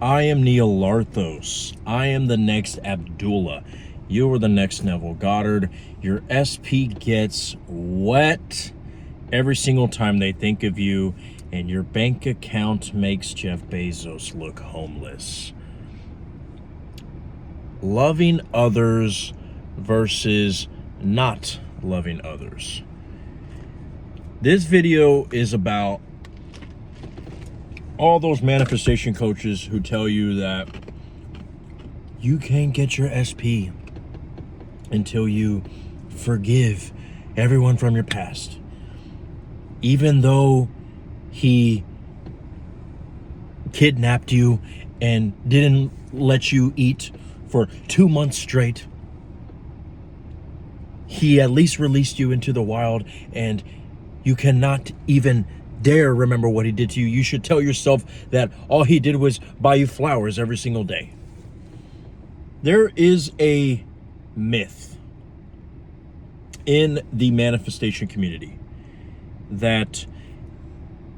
I am Neil Larthos. I am the next Abdullah. You are the next Neville Goddard. Your SP gets wet every single time they think of you, and your bank account makes Jeff Bezos look homeless. Loving others versus not loving others. This video is about all those manifestation coaches who tell you that you can't get your SP until you forgive everyone from your past. Even though he kidnapped you and didn't let you eat for 2 months straight, he at least released you into the wild, and you cannot even dare remember what he did to you. You should tell yourself that all he did was buy you flowers every single day. There is a myth in the manifestation community that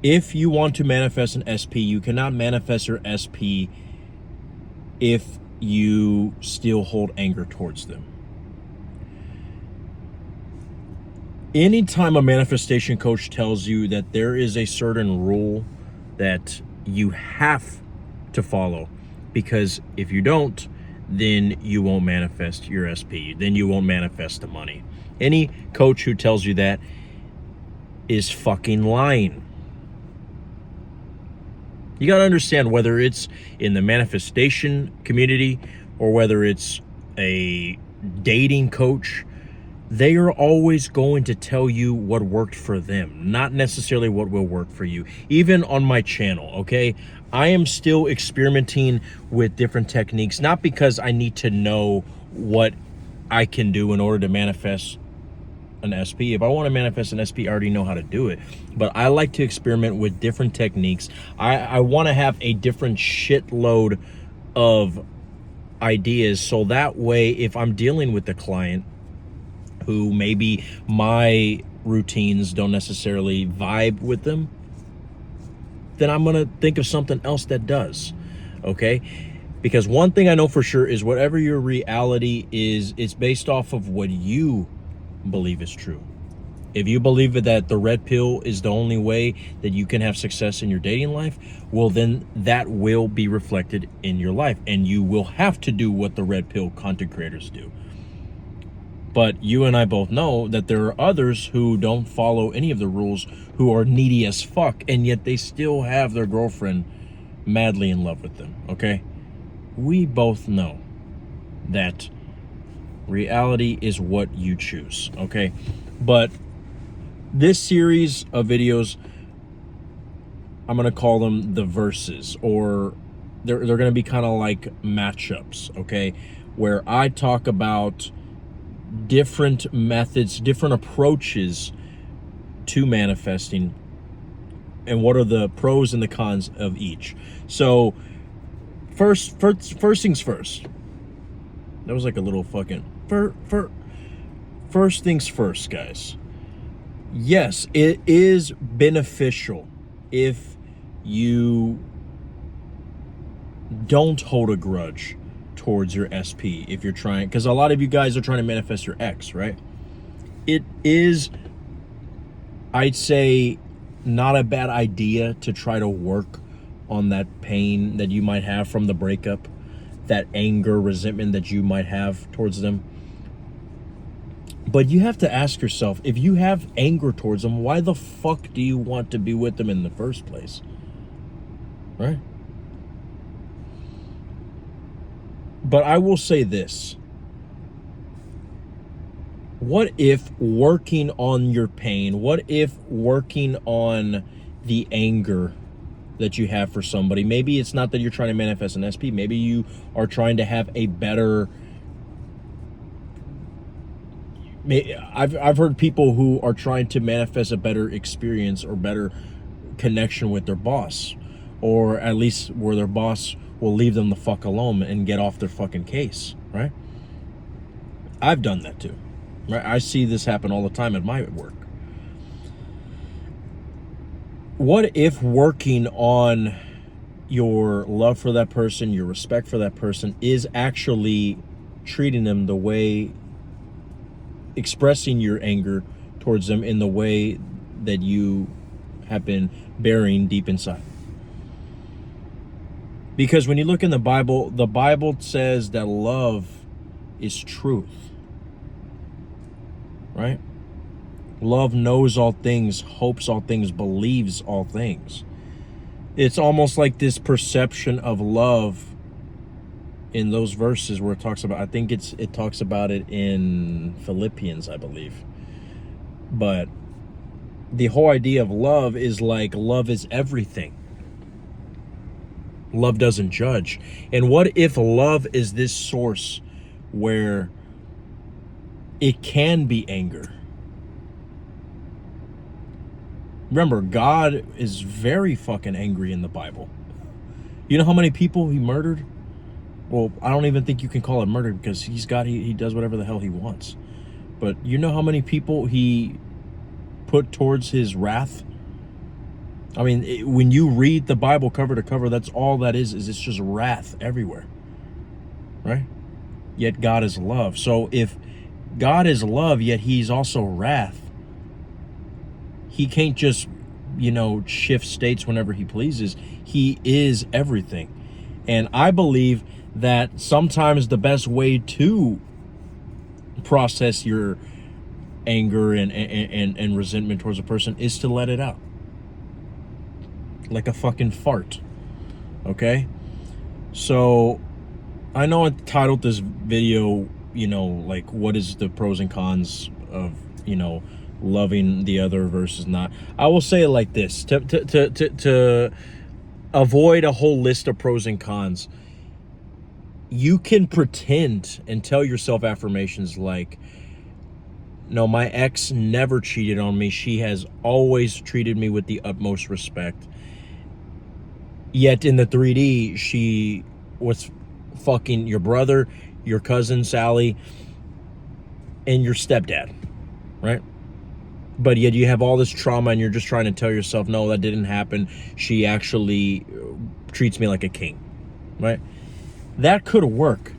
if you want to manifest an SP, you cannot manifest your SP if you still hold anger towards them. Anytime a manifestation coach tells you that there is a certain rule that you have to follow, because if you don't, then you won't manifest your SP, then you won't manifest the money. Any coach who tells you that is fucking lying. You got to understand, whether it's in the manifestation community or whether it's a dating coach, they are always going to tell you what worked for them, not necessarily what will work for you. Even on my channel, okay? I am still experimenting with different techniques, not because I need to know what I can do in order to manifest an SP. If I want to manifest an SP, I already know how to do it. But I like to experiment with different techniques. I want to have a different shitload of ideas, so that way if I'm dealing with the client who maybe my routines don't necessarily vibe with them, then I'm gonna think of something else that does, okay? Because one thing I know for sure is whatever your reality is, it's based off of what you believe is true. If you believe that the red pill is the only way that you can have success in your dating life, well, then that will be reflected in your life, and you will have to do what the red pill content creators do. But you and I both know that there are others who don't follow any of the rules, who are needy as fuck, and yet they still have their girlfriend madly in love with them, okay? We both know that reality is what you choose, okay? But this series of videos, I'm going to call them the verses, or they're going to be kind of like matchups, okay? Where I talk about different methods, different approaches to manifesting, and what are the pros and the cons of each. So first things first. That was like a little fucking first things first, guys. Yes, it is beneficial if you don't hold a grudge towards your SP, if you're trying, because a lot of you guys are trying to manifest your ex, right? It is, I'd say, not a bad idea to try to work on that pain that you might have from the breakup, that anger, resentment that you might have towards them. But you have to ask yourself, if you have anger towards them, why the fuck do you want to be with them in the first place? Right? But I will say this. What if working on your pain, what if working on the anger that you have for somebody, maybe it's not that you're trying to manifest an SP, maybe you are trying to have a better, I've heard people who are trying to manifest a better experience or better connection with their boss, or at least where their boss will leave them the fuck alone and get off their fucking case, right? I've done that too, right? I see this happen all the time at my work. What if working on your love for that person, your respect for that person is actually treating them the way, expressing your anger towards them in the way that you have been burying deep inside. Because when you look in the Bible says that love is truth, right? Love knows all things, hopes all things, believes all things. It's almost like this perception of love in those verses where it talks about, I think it talks about it in Philippians, I believe. But the whole idea of love is like, love is everything. Love doesn't judge. And what if love is this source where it can be anger? Remember, God is very fucking angry in the Bible. You know how many people he murdered? Well, I don't even think you can call it murder because he does whatever the hell he wants. But you know how many people he put towards his wrath? I mean, when you read the Bible cover to cover, that's all that is it's just wrath everywhere, right? Yet God is love. So if God is love, yet he's also wrath, he can't just, shift states whenever he pleases. He is everything. And I believe that sometimes the best way to process your anger and resentment towards a person is to let it out. Like a fucking fart. Okay? So I know I titled this video, like what is the pros and cons of, loving the other versus not. I will say it like this, to avoid a whole list of pros and cons. You can pretend and tell yourself affirmations like, no, my ex never cheated on me. She has always treated me with the utmost respect. Yet in the 3D, she was fucking your brother, your cousin Sally, and your stepdad, right? But yet you have all this trauma and you're just trying to tell yourself, no, that didn't happen. She actually treats me like a king, right? That could work.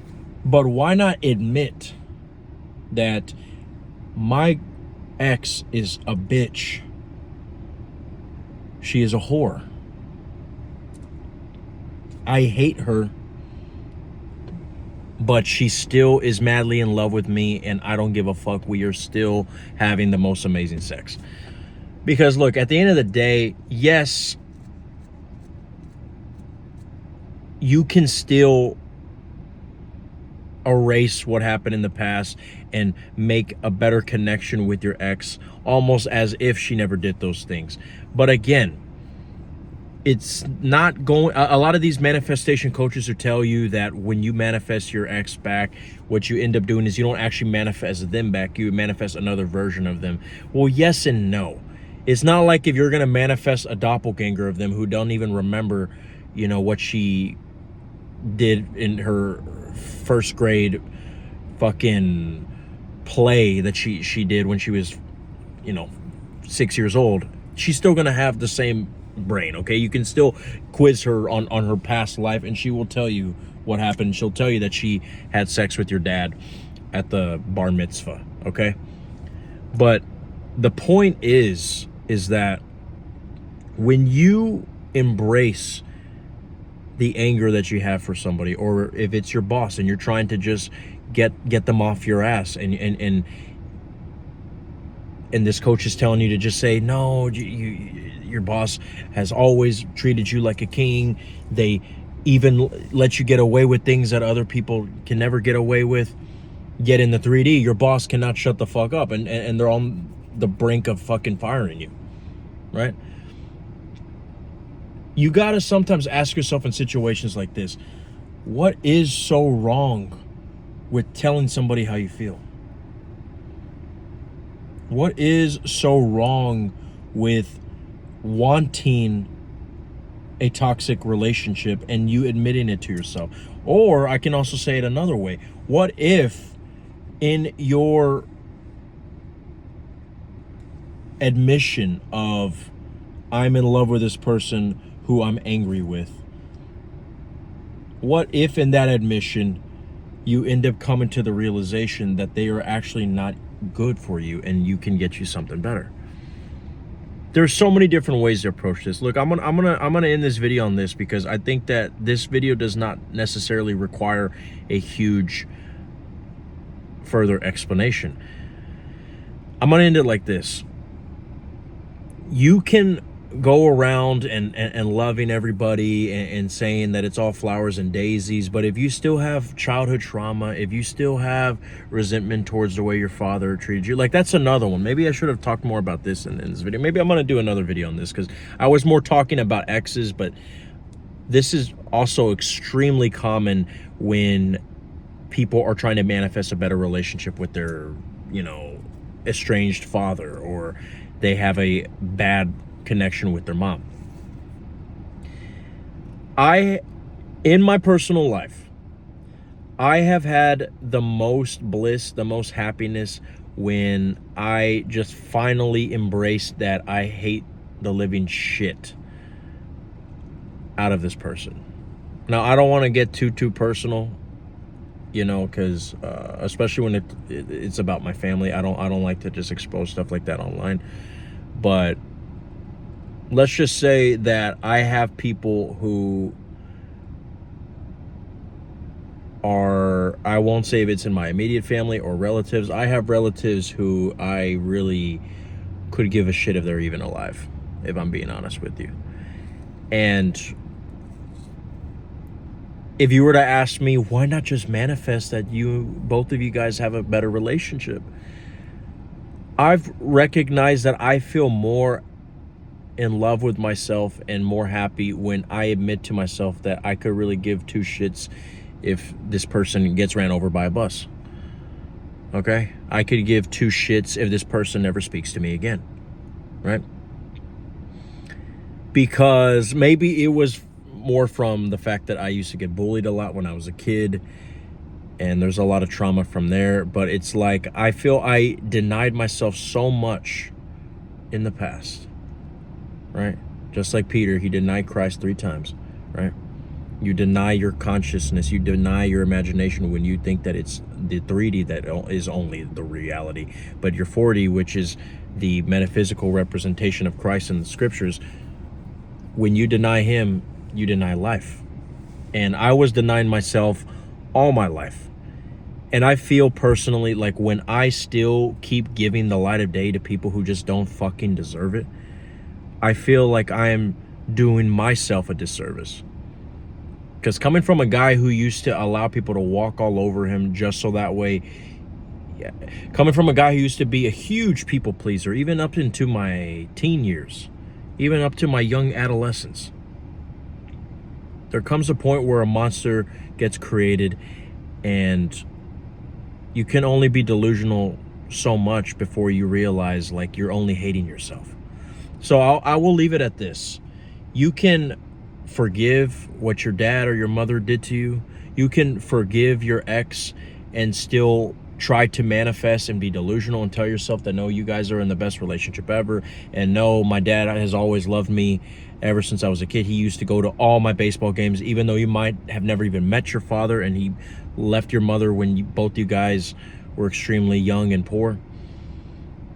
But why not admit that my ex is a bitch? She is a whore. I hate her, but she still is madly in love with me, and I don't give a fuck. We are still having the most amazing sex. Because look, at the end of the day, yes, you can still erase what happened in the past and make a better connection with your ex, almost as if she never did those things. But again, it's not going. A lot of these manifestation coaches will tell you that when you manifest your ex back, what you end up doing is you don't actually manifest them back, you manifest another version of them. Well, yes and no. It's not like if you're going to manifest a doppelganger of them who don't even remember, what she did in her first grade fucking play that she did when she was, 6 years old. She's still going to have the same brain, okay? You can still quiz her on her past life and she will tell you what happened. She'll tell you that she had sex with your dad at the bar mitzvah, okay? But the point is that when you embrace the anger that you have for somebody, or if it's your boss and you're trying to just get them off your ass, and this coach is telling you to just say, no, your boss has always treated you like a king. They even let you get away with things that other people can never get away with. Yet in the 3D, your boss cannot shut the fuck up, and they're on the brink of fucking firing you, right? You gotta sometimes ask yourself in situations like this, what is so wrong with telling somebody how you feel? What is so wrong with wanting a toxic relationship and you admitting it to yourself? Or I can also say it another way. What if in your admission of I'm in love with this person who I'm angry with, What if in that admission you end up coming to the realization that they are actually not good for you and you can get you something better? There's so many different ways to approach this. Look, I'm gonna end this video on this because I think that this video does not necessarily require a huge further explanation. I'm gonna end it like this. You can go around and loving everybody and saying that it's all flowers and daisies, but if you still have childhood trauma, if you still have resentment towards the way your father treated you, like, that's another one. Maybe I should have talked more about this in this video. Maybe I'm going to do another video on this because I was more talking about exes, but this is also extremely common when people are trying to manifest a better relationship with their, estranged father, or they have a bad connection with their mom. In my personal life, I have had the most bliss, the most happiness when I just finally embraced that I hate the living shit out of this person. Now, I don't want to get too personal, because especially when it's about my family, I don't like to just expose stuff like that online. But let's just say that I have people who are, I won't say if it's in my immediate family or relatives. I have relatives who I really could give a shit if they're even alive, if I'm being honest with you. And if you were to ask me, why not just manifest that both of you guys have a better relationship? I've recognized that I feel more in love with myself and more happy when I admit to myself that I could really give two shits if this person gets ran over by a bus. Okay? I could give two shits if this person never speaks to me again. Right? Because maybe it was more from the fact that I used to get bullied a lot when I was a kid, and there's a lot of trauma from there. But it's like I feel I denied myself so much in the past. Right? Just like Peter, he denied Christ 3 times, right? You deny your consciousness, you deny your imagination when you think that it's the 3D that is only the reality. But your 4D, which is the metaphysical representation of Christ in the scriptures, when you deny him, you deny life. And I was denying myself all my life. And I feel personally like when I still keep giving the light of day to people who just don't fucking deserve it, I feel like I am doing myself a disservice. Because coming from a guy who used to allow people to walk all over him just so that way, coming from a guy who used to be a huge people pleaser, even up into my teen years, even up to my young adolescence, there comes a point where a monster gets created and you can only be delusional so much before you realize like you're only hating yourself. So I will leave it at this. You can forgive what your dad or your mother did to you. You can forgive your ex and still try to manifest and be delusional and tell yourself that, no, you guys are in the best relationship ever. And no, my dad has always loved me ever since I was a kid. He used to go to all my baseball games, even though you might have never even met your father, and he left your mother when both you guys were extremely young and poor.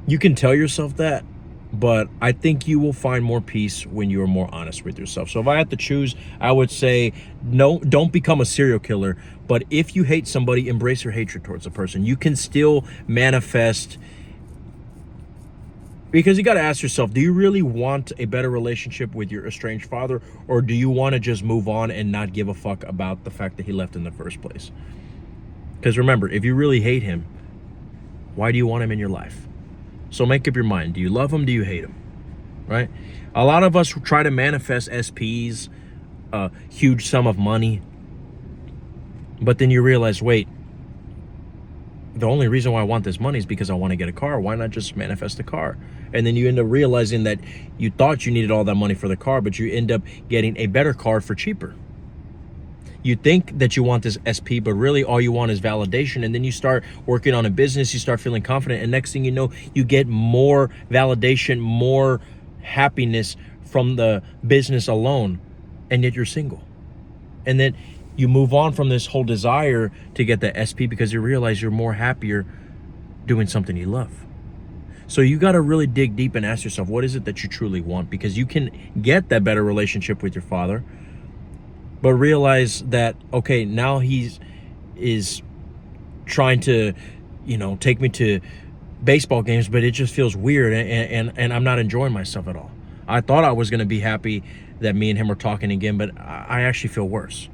You can tell yourself that, but I think you will find more peace when you are more honest with yourself. So if I had to choose, I would say, no, don't become a serial killer. But if you hate somebody, embrace your hatred towards a person. You can still manifest, because you got to ask yourself, do you really want a better relationship with your estranged father? Or do you want to just move on and not give a fuck about the fact that he left in the first place? Because remember, if you really hate him, why do you want him in your life? So make up your mind. Do you love him? Do you hate him? Right? A lot of us try to manifest SPs, a huge sum of money. But then you realize, wait, the only reason why I want this money is because I want to get a car. Why not just manifest a car? And then you end up realizing that you thought you needed all that money for the car, but you end up getting a better car for cheaper. You think that you want this SP, but really all you want is validation. And then you start working on a business, you start feeling confident, and next thing you know, you get more validation, more happiness from the business alone, and yet you're single. And then you move on from this whole desire to get the SP because you realize you're more happier doing something you love. So you got to really dig deep and ask yourself, what is it that you truly want? Because you can get that better relationship with your father, but realize that, okay, now is trying to, take me to baseball games, but it just feels weird, and I'm not enjoying myself at all. I thought I was going to be happy that me and him were talking again, but I actually feel worse.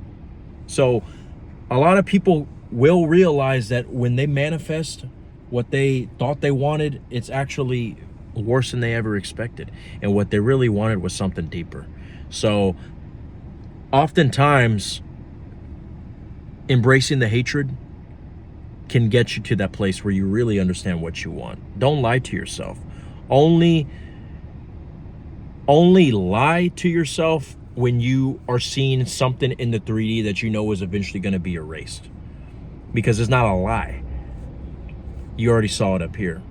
So a lot of people will realize that when they manifest what they thought they wanted, it's actually worse than they ever expected. And what they really wanted was something deeper. So oftentimes, embracing the hatred can get you to that place where you really understand what you want. Don't lie to yourself. Only lie to yourself when you are seeing something in the 3D that you know is eventually going to be erased. Because it's not a lie. You already saw it up here.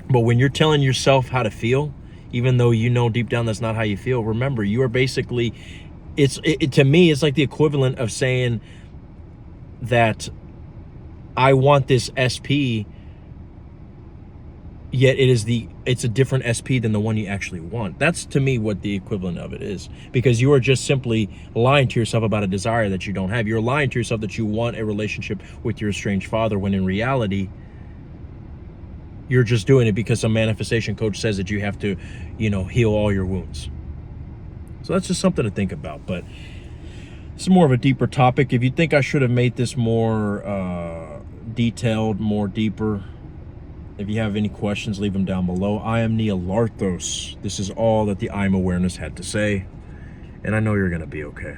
But when you're telling yourself how to feel, even though you know deep down that's not how you feel, remember, you are basically, to me, it's like the equivalent of saying that I want this SP, yet it's a different SP than the one you actually want. That's, to me, what the equivalent of it is. Because you are just simply lying to yourself about a desire that you don't have. You're lying to yourself that you want a relationship with your estranged father, when in reality, you're just doing it because some manifestation coach says that you have to, heal all your wounds. So that's just something to think about. But it's more of a deeper topic. If you think I should have made this more detailed, more deeper, if you have any questions, leave them down below. I am Neil Larthos. This is all that the I'm Awareness had to say, and I know you're going to be okay.